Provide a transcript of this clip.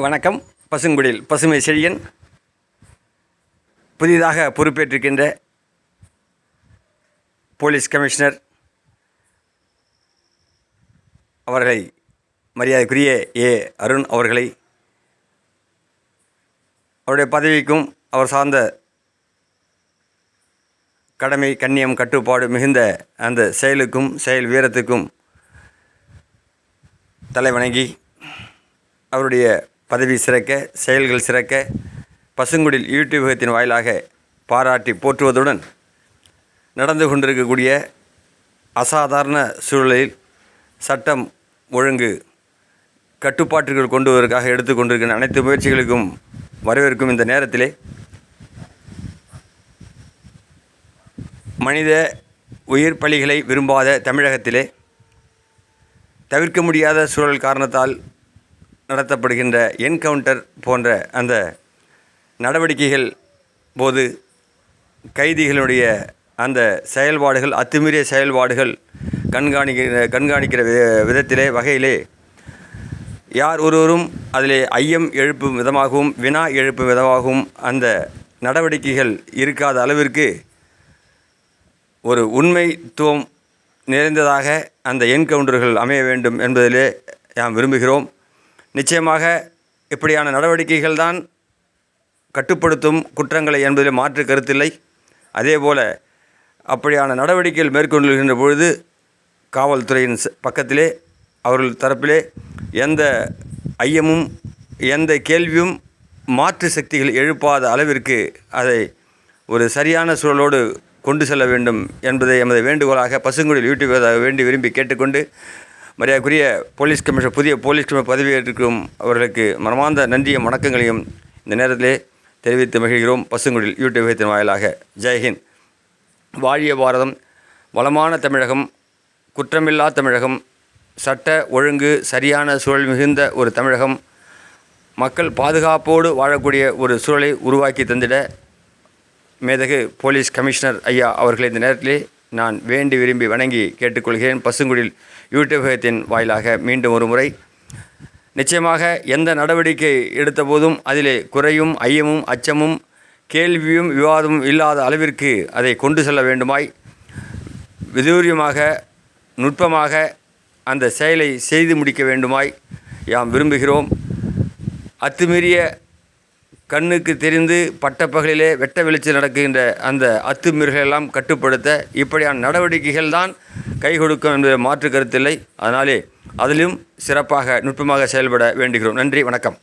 வணக்கம். பசுங்குடில் பசுமை செழியன் புதிதாக பொறுப்பேற்றிருக்கின்ற போலீஸ் கமிஷனர் அவர்களை, மரியாதைக்குரிய அருண் அவர்களை, அவருடைய பதவிக்கும் அவர் சார்ந்த கடமை, கண்ணியம், கட்டுப்பாடு மிகுந்த அந்த செயலுக்கும் செயல் வீரத்துக்கும் தலைவணங்கி அவருடைய பதவி சிறக்க, செயல்கள் சிறக்க பசுங்குடில் யூடியூபகத்தின் வாயிலாக பாராட்டி போற்றுவதுடன், நடந்து கொண்டிருக்கக்கூடிய அசாதாரண சூழலில் சட்டம் ஒழுங்கு கட்டுப்பாட்டுகள் கொண்டு வருவதற்காக எடுத்துக்கொண்டிருக்கின்ற அனைத்து முயற்சிகளுக்கும் வரவேற்கும் இந்த நேரத்திலே, மனித உயிர் பலிகளை விரும்பாத தமிழகத்திலே தவிர்க்க முடியாத சூழல் காரணத்தால் நடத்தப்படுகின்ற என்கவுண்டர் போன்ற அந்த நடவடிக்கைகள் போது கைதிகளுடைய அந்த செயல்பாடுகள், அத்துமீறிய செயல்பாடுகள் கண்காணிக்கிற விதத்திலே, வகையிலே யார் ஒருவரும் அதிலே ஐயம் எழுப்பும் விதமாகவும் வினா எழுப்பும் விதமாகவும் அந்த நடவடிக்கைகள் இருக்காத அளவிற்கு ஒரு உண்மைத்துவம் நிறைந்ததாக அந்த என்கவுண்டர்கள் அமைய வேண்டும் என்பதிலே நாம் விரும்புகிறோம். நிச்சயமாக இப்படியான நடவடிக்கைகள் தான் கட்டுப்படுத்தும் குற்றங்களை என்பதில் மாற்று கருத்தில்லை. அதேபோல் அப்படியான நடவடிக்கைகள் மேற்கொள்கின்ற பொழுது காவல்துறையின் பக்கத்திலே, அவர்கள் தரப்பிலே எந்த ஐயமும் எந்த கேள்வியும் மாற்று சக்திகள் எழுப்பாத அளவிற்கு அதை ஒரு சரியான சூழலோடு கொண்டு செல்ல வேண்டும் என்பதை எமது வேண்டுகோளாக பசுங்குடில் யூடியூப் வேண்டி விரும்பி கேட்டுக்கொண்டு, மரியாதைக்குரிய போலீஸ் கமிஷனர், புதிய போலீஸ் கமிஷனர் பதவியேற்றிருக்கும் அவர்களுக்கு மனமார்ந்த நன்றியும் வணக்கங்களையும் இந்த நேரத்திலே தெரிவித்து மகிழ்கிறோம். பசுங்குடில் யூடியூபகத்தின் வாயிலாக ஜெய்ஹிந்த். வாழிய பாரதம், வளமான தமிழகம், குற்றமில்லா தமிழகம், சட்ட ஒழுங்கு சரியான சூழல் மிகுந்த ஒரு தமிழகம், மக்கள் பாதுகாப்போடு வாழக்கூடிய ஒரு சூழலை உருவாக்கி தந்திட மேதகு போலீஸ் கமிஷனர் ஐயா அவர்களை இந்த நேரத்திலே நான் வேண்டி விரும்பி வணங்கி கேட்டுக்கொள்கிறேன். பசுங்குடில் யூடியூபகத்தின் வாயிலாக மீண்டும் ஒரு முறை, நிச்சயமாக எந்த நடவடிக்கை எடுத்த போதும் அதிலே குறையும், ஐயமும், அச்சமும், கேள்வியும், விவாதமும் இல்லாத அளவிற்கு அதை கொண்டு செல்ல வேண்டுமாய், விதூரியமாக, நுட்பமாக அந்த செயலை செய்து முடிக்க வேண்டுமாய் யாம் விரும்புகிறோம். அத்துமீறிய, கண்ணுக்கு தெரிந்து பட்டப்பகலிலே வெட்ட வெளிச்சம் நடக்குகின்ற அந்த அத்துமீறல்களெல்லாம் கட்டுப்படுத்த இப்படியான நடவடிக்கைகள் தான் கை கொடுக்கும் என்பது மாற்று கருத்தில்லை. அதனாலே அதிலும் சிறப்பாக, நுட்பமாக செயல்பட வேண்டுகிறோம். நன்றி, வணக்கம்.